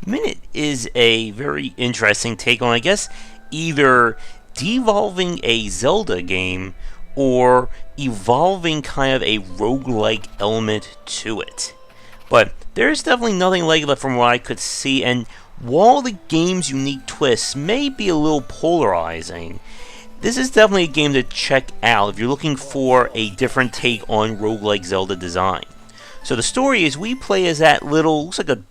Minit is a very interesting take on, I guess, either devolving a Zelda game or evolving kind of a roguelike element to it. But there's definitely nothing like that from what I could see, and while the game's unique twists may be a little polarizing, this is definitely a game to check out if you're looking for a different take on roguelike Zelda design. So the story is we play as that little, looks like a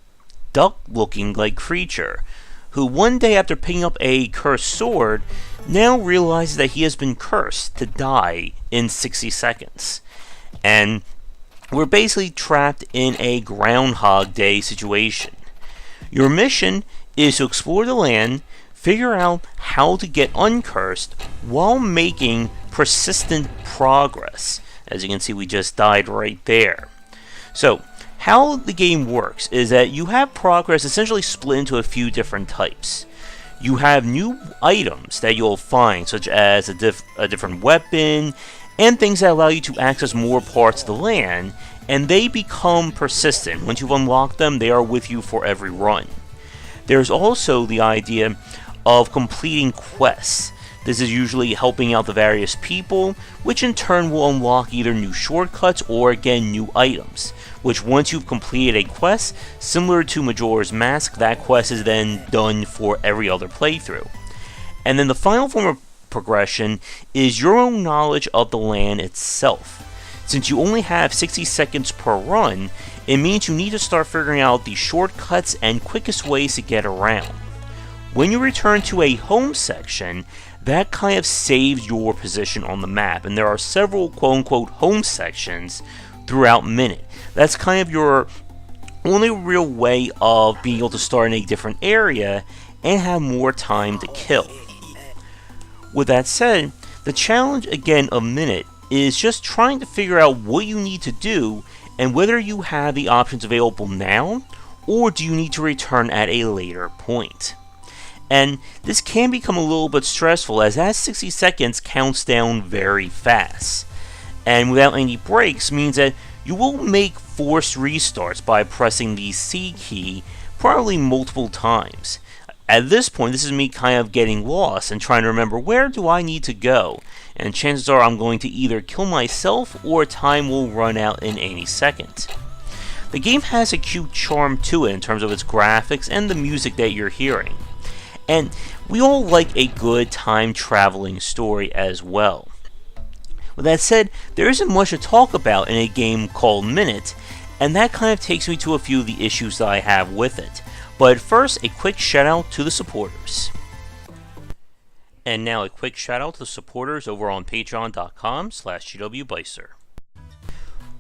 duck-looking like creature, who one day after picking up a cursed sword, now realizes that he has been cursed to die in 60 seconds. And we're basically trapped in a Groundhog Day situation. Your mission is to explore the land, figure out how to get uncursed while making persistent progress. As you can see, we just died right there. So, how the game works is that you have progress essentially split into a few different types. You have new items that you'll find, such as a different weapon, and things that allow you to access more parts of the land, and they become persistent. Once you've unlocked them, they are with you for every run. There's also the idea of completing quests. This is usually helping out the various people, which in turn will unlock either new shortcuts or again new items, which once you've completed a quest, similar to Majora's Mask, that quest is then done for every other playthrough. And then the final form of progression is your own knowledge of the land itself. Since you only have 60 seconds per run, it means you need to start figuring out the shortcuts and quickest ways to get around. When you return to a home section, that kind of saves your position on the map, and there are several quote-unquote home sections throughout Minit. That's kind of your only real way of being able to start in a different area and have more time to kill. With that said, the challenge again of Minit is just trying to figure out what you need to do and whether you have the options available now or do you need to return at a later point. And this can become a little bit stressful as that 60 seconds counts down very fast. And without any breaks means that you will make forced restarts by pressing the C key probably multiple times. At this point, this is me kind of getting lost and trying to remember where do I need to go. And chances are I'm going to either kill myself or time will run out in any second. The game has a cute charm to it in terms of its graphics and the music that you're hearing. And we all like a good time-traveling story as well. With that said, there isn't much to talk about in a game called Minit, and that kind of takes me to a few of the issues that I have with it. But first, a quick shout out to the supporters. And now a quick shout out to the supporters over on patreon.com/GWBycer.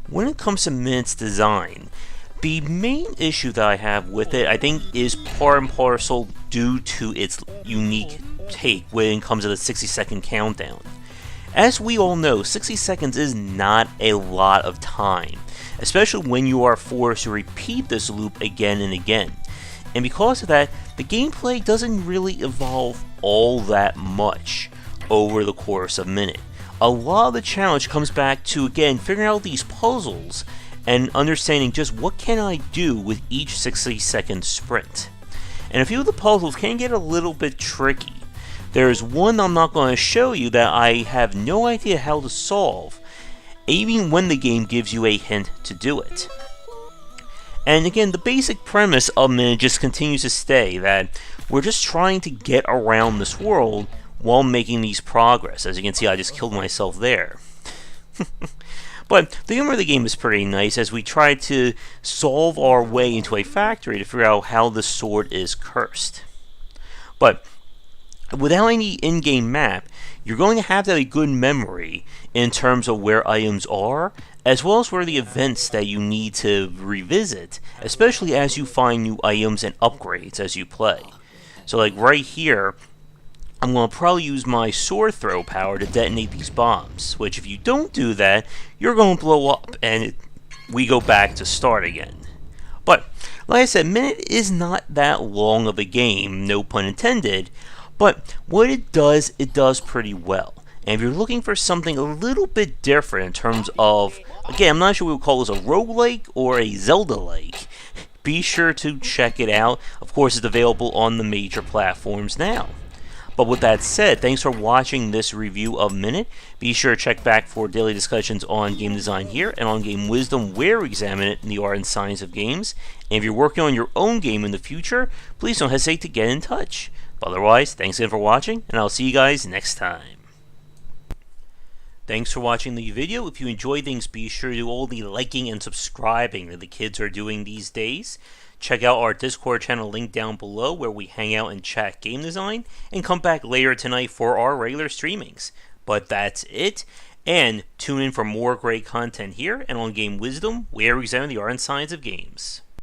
When it comes to Minit's design, the main issue that I have with it, I think, is part and parcel due to its unique take when it comes to the 60-second countdown. As we all know, 60 seconds is not a lot of time, especially when you are forced to repeat this loop again and again. And because of that, the gameplay doesn't really evolve all that much over the course of Minit. A lot of the challenge comes back to, again, figuring out these puzzles and understanding just what can I do with each 60-second sprint. And a few of the puzzles can get a little bit tricky. There's one I'm not going to show you that I have no idea how to solve, even when the game gives you a hint to do it. And again, the basic premise of Minit just continues to stay, that we're just trying to get around this world while making these progress. As you can see, I just killed myself there. But the humor of the game is pretty nice as we try to solve our way into a factory to figure out how the sword is cursed. But without any in-game map, you're going to have to have a good memory in terms of where items are, as well as where the events that you need to revisit, especially as you find new items and upgrades as you play. So like right here, I'm going to probably use my sword throw power to detonate these bombs, which if you don't do that, you're going to blow up and we go back to start again. But, like I said, Minit is not that long of a game, no pun intended, but what it does pretty well. And if you're looking for something a little bit different in terms of, again, I'm not sure we would call this a roguelike or a Zelda-like, be sure to check it out. Of course, it's available on the major platforms now. But with that said, thanks for watching this review of Minit. Be sure to check back for daily discussions on game design here and on game wisdom, where we examine it in the art and science of games. And if you're working on your own game in the future, please don't hesitate to get in touch. But otherwise, thanks again for watching, and I'll see you guys next time. Thanks for watching the video. If you enjoyed things, be sure to do all the liking and subscribing that the kids are doing these days. Check out our Discord channel link down below where we hang out and chat game design, and come back later tonight for our regular streamings. But that's it, and tune in for more great content here and on Game Wisdom, where we examine the art and science of games.